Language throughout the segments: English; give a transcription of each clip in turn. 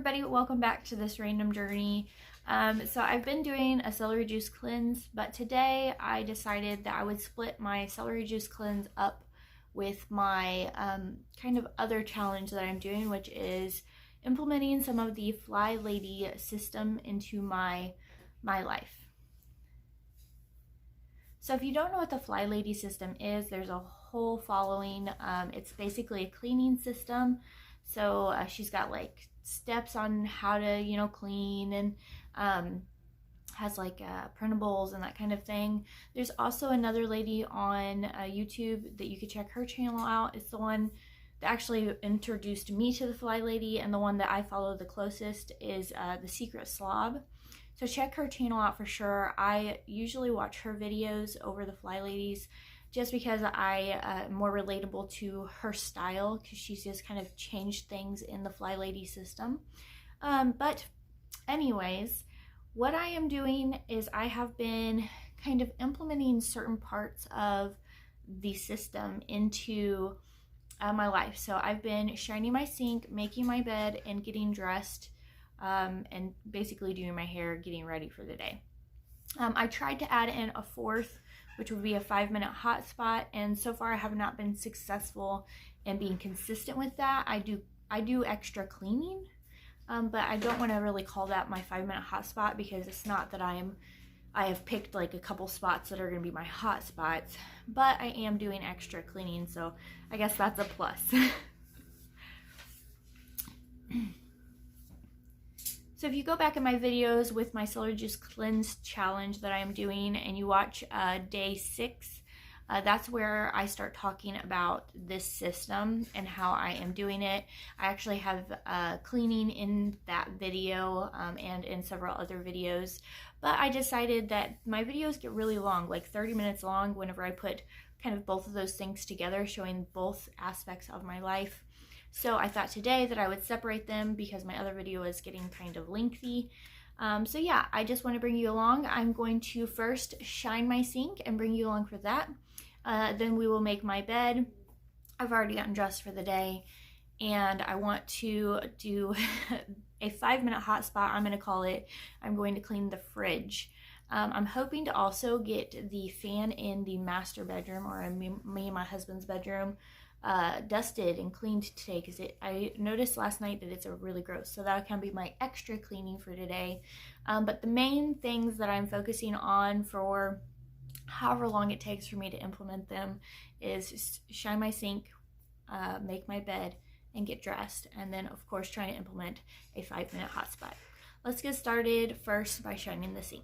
everybody, welcome back to this random journey. So I've been doing a celery juice cleanse, but today I decided that I would split my celery juice cleanse up with my kind of other challenge that I'm doing, which is implementing some of the Fly Lady system into my life. So if you don't know what the Fly Lady system is, there's a whole following. It's basically a cleaning system. So she's got like steps on how to, clean, and has like printables and that kind of thing. There's also another lady on YouTube that you could check her channel out. It's the one that actually introduced me to the Fly Lady, and the one that I follow the closest is The Secret Slob. So check her channel out for sure. I usually watch her videos over the Fly Ladies just because I am more relatable to her style, because she's just kind of changed things in the Fly Lady system. But anyways, what I am doing is I have been kind of implementing certain parts of the system into my life. So I've been shining my sink, making my bed, and getting dressed, and basically doing my hair, getting ready for the day. I tried to add in a fourth, which would be a 5-minute hot spot, and so far I have not been successful in being consistent with that. I do extra cleaning, but I don't want to really call that my 5-minute hot spot, because it's not that I have picked like a couple spots that are going to be my hot spots, but I am doing extra cleaning, so I guess that's a plus. So if you go back in my videos with my celery juice cleanse challenge that I am doing, and you watch day 6, that's where I start talking about this system and how I am doing it. I actually have cleaning in that video and in several other videos, but I decided that my videos get really long, like 30 minutes long, whenever I put kind of both of those things together, showing both aspects of my life. So I thought today that I would separate them because my other video is getting kind of lengthy. So yeah, I just want to bring you along. I'm going to first shine my sink and bring you along for that. Then we will make my bed. I've already gotten dressed for the day, and I want to do a 5-minute hot spot, I'm going to call it. I'm going to clean the fridge. I'm hoping to also get the fan in the master bedroom, or in me and my husband's bedroom, dusted and cleaned today, because I noticed last night that it's really gross. So that can be my extra cleaning for today. But the main things that I'm focusing on for however long it takes for me to implement them is shine my sink, make my bed, and get dressed, and then of course trying to implement a 5-minute hot spot. Let's get started first by shining the sink.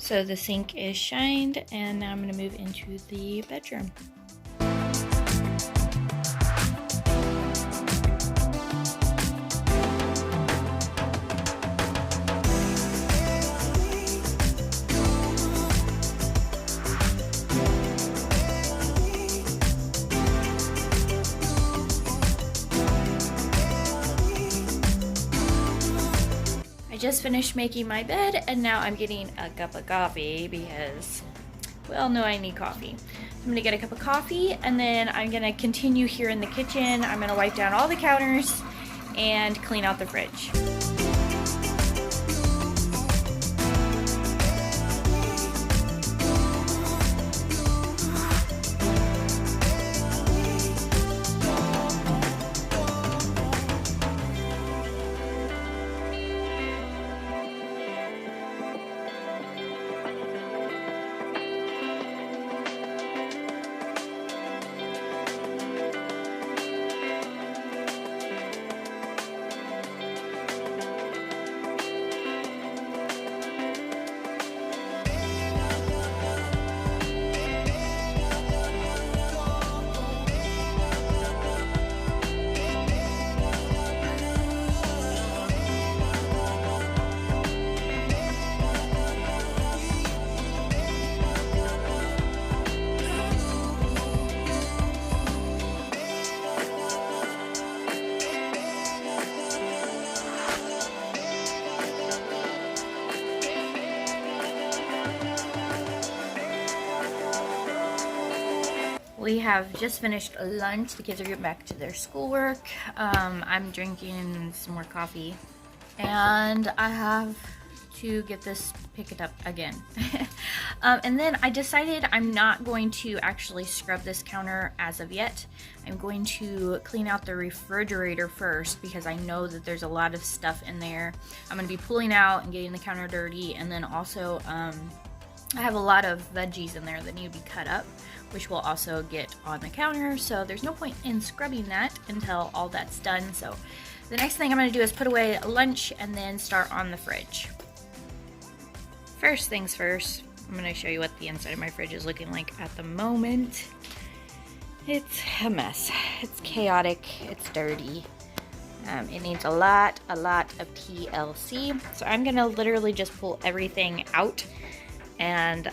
So the sink is shined, and now I'm going to move into the bedroom. just finished making my bed and now I'm getting a cup of coffee because we all know I need coffee. I'm gonna get a cup of coffee and then I'm gonna continue here in the kitchen. I'm gonna wipe down all the counters and clean out the fridge. We have just finished lunch. The kids are getting back to their schoolwork. I'm drinking some more coffee. And I have to get this picked up again. And then I decided I'm not going to actually scrub this counter as of yet. I'm going to clean out the refrigerator first because I know that there's a lot of stuff in there. I'm going to be pulling out and getting the counter dirty. And then also I have a lot of veggies in there that need to be cut up, which will also get on the counter. So there's no point in scrubbing that until all that's done. So the next thing I'm going to do is put away lunch and then start on the fridge. First things first, I'm going to show you what the inside of my fridge is looking like at the moment. It's a mess. It's chaotic. It's dirty. It needs a lot of TLC. So I'm going to literally just pull everything out. And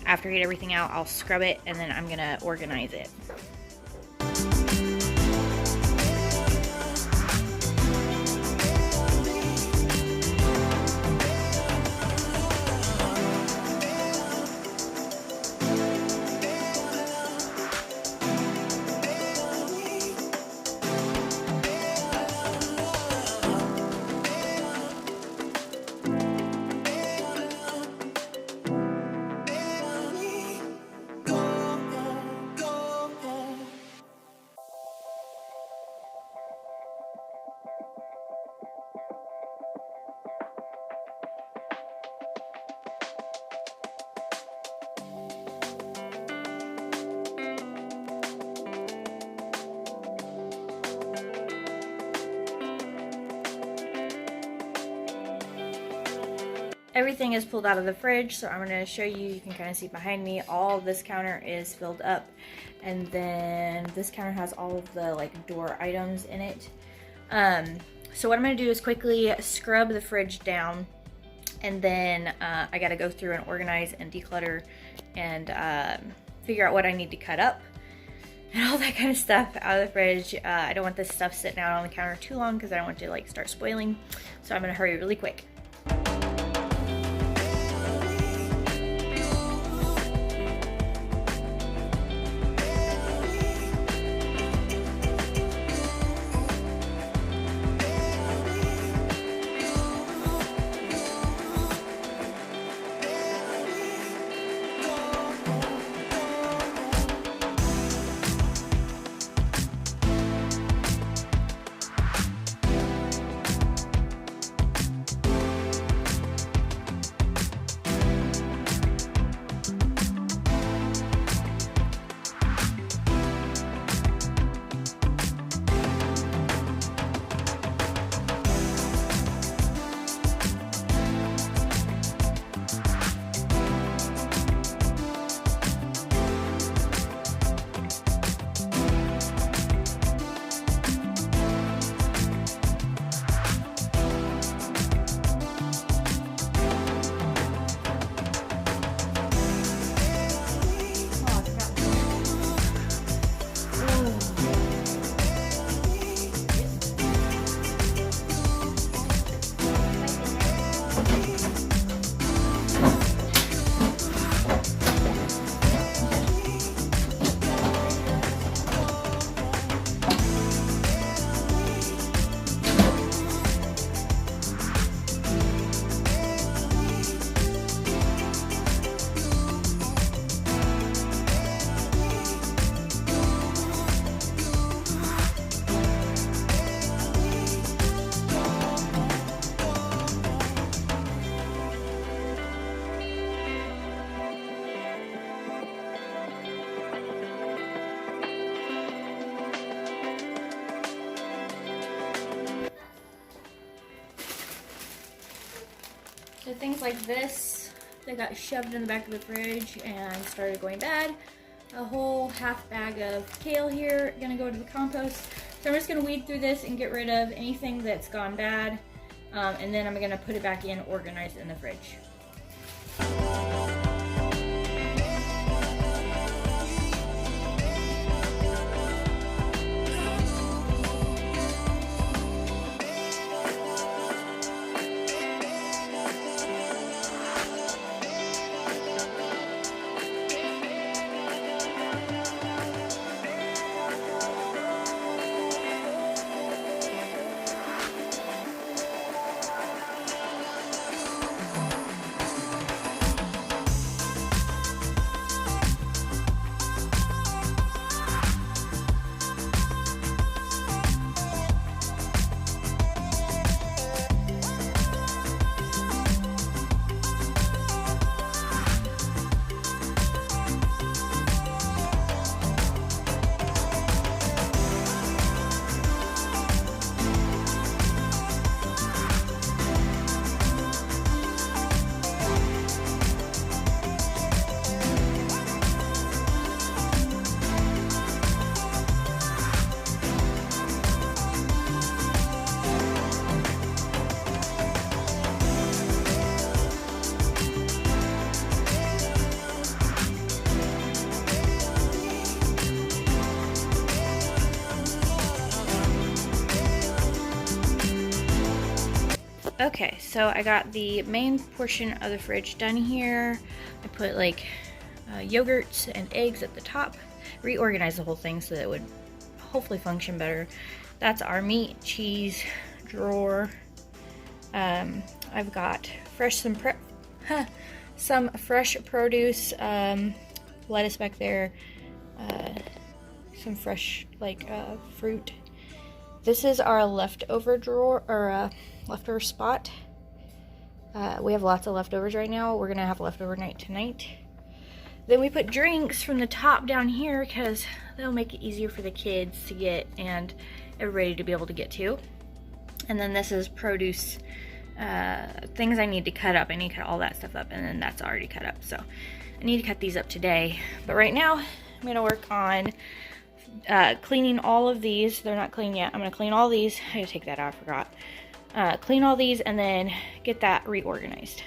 after I get everything out, I'll scrub it and then I'm going to organize it. Everything is pulled out of the fridge, so I'm going to show you. You can kind of see behind me, all of this counter is filled up, and then this counter has all of the like door items in it. So what I'm going to do is quickly scrub the fridge down, and then I got to go through and organize and declutter and figure out what I need to cut up and all that kind of stuff out of the fridge. I don't want this stuff sitting out on the counter too long because I don't want it to like start spoiling, so I'm going to hurry really quick. So things like this, they got shoved in the back of the fridge and started going bad. A whole half bag of kale here, gonna go to the compost. So I'm just gonna weed through this and get rid of anything that's gone bad. And then I'm gonna put it back in, organized in the fridge. Okay, so I got the main portion of the fridge done here. I put like yogurts and eggs at the top, reorganized the whole thing so that it would hopefully function better. That's our meat, cheese drawer. I've got some fresh produce, lettuce back there, some fresh fruit. This is our leftover drawer, or leftover spot. We have lots of leftovers right now. We're gonna have leftover night tonight. Then we put drinks from the top down here because that'll make it easier for the kids to get and everybody to be able to get to. And then this is produce, things I need to cut up. I need to cut all that stuff up, and then that's already cut up. So I need to cut these up today. But right now, I'm gonna work on cleaning all of these. They're not clean yet. I'm gonna clean all these. I gotta take that out, I forgot. Clean all these and then get that reorganized.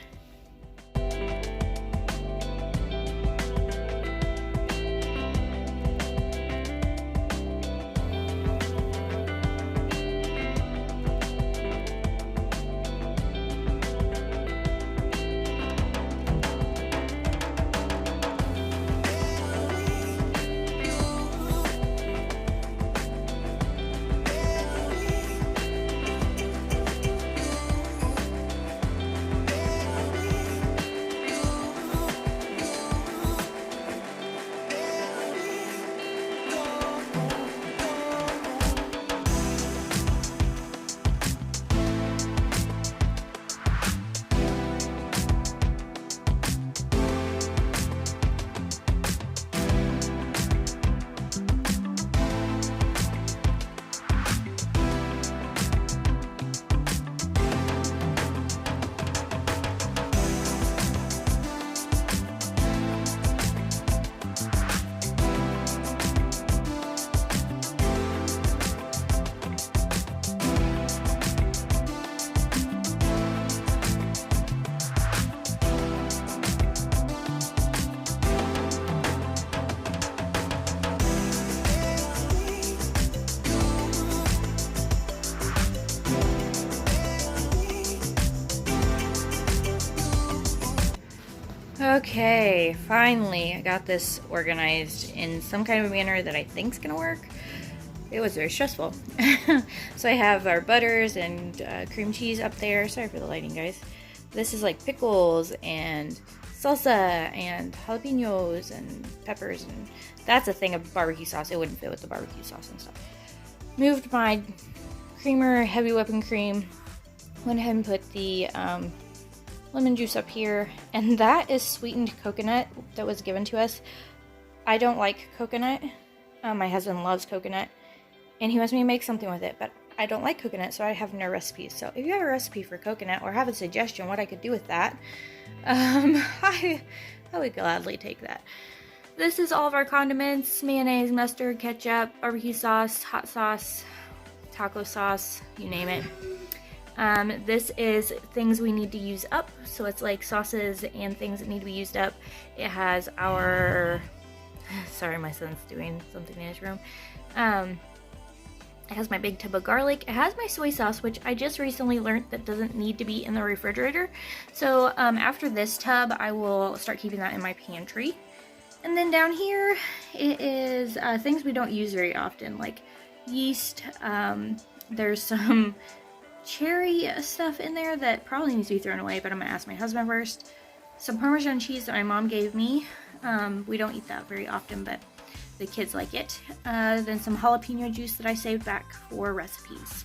Okay, finally I got this organized in some kind of a manner that I think is gonna work. It was very stressful. So I have our butters and cream cheese up there. Sorry for the lighting, guys. This is like pickles and salsa and jalapenos and peppers, and that's a thing of barbecue sauce. It wouldn't fit with the barbecue sauce and stuff. Moved my creamer, heavy whipping cream. Went ahead and put the lemon juice up here, and that is sweetened coconut that was given to us. I don't like coconut. My husband loves coconut, and he wants me to make something with it, but I don't like coconut, so I have no recipes. So if you have a recipe for coconut or have a suggestion what I could do with that, I would gladly take that. This is all of our condiments: mayonnaise, mustard, ketchup, barbecue sauce, hot sauce, taco sauce, you name it. This is things we need to use up, so it's like sauces and things that need to be used up. It has our, sorry, my son's doing something in his room. It has my big tub of garlic. It has my soy sauce, which I just recently learned that doesn't need to be in the refrigerator. So after this tub, I will start keeping that in my pantry. And then down here, it is things we don't use very often, like yeast. There's some cherry stuff in there that probably needs to be thrown away, but I'm gonna ask my husband first. Some Parmesan cheese that my mom gave me. We don't eat that very often, but the kids like it. Then some jalapeno juice that I saved back for recipes.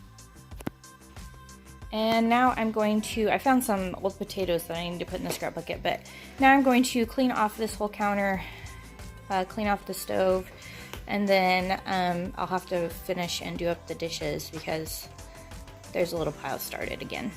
And now I'm going to, I found some old potatoes that I need to put in the scrap bucket, but now I'm going to clean off this whole counter, clean off the stove, and then I'll have to finish and do up the dishes because there's a little pile started again.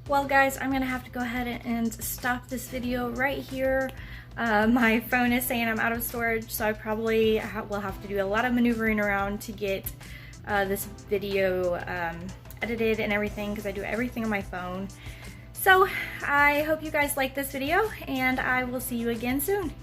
Well guys, I'm gonna have to go ahead and stop this video right here. My phone is saying I'm out of storage, so I probably will have to do a lot of maneuvering around to get this video edited and everything, because I do everything on my phone. So I hope you guys like this video, and I will see you again soon.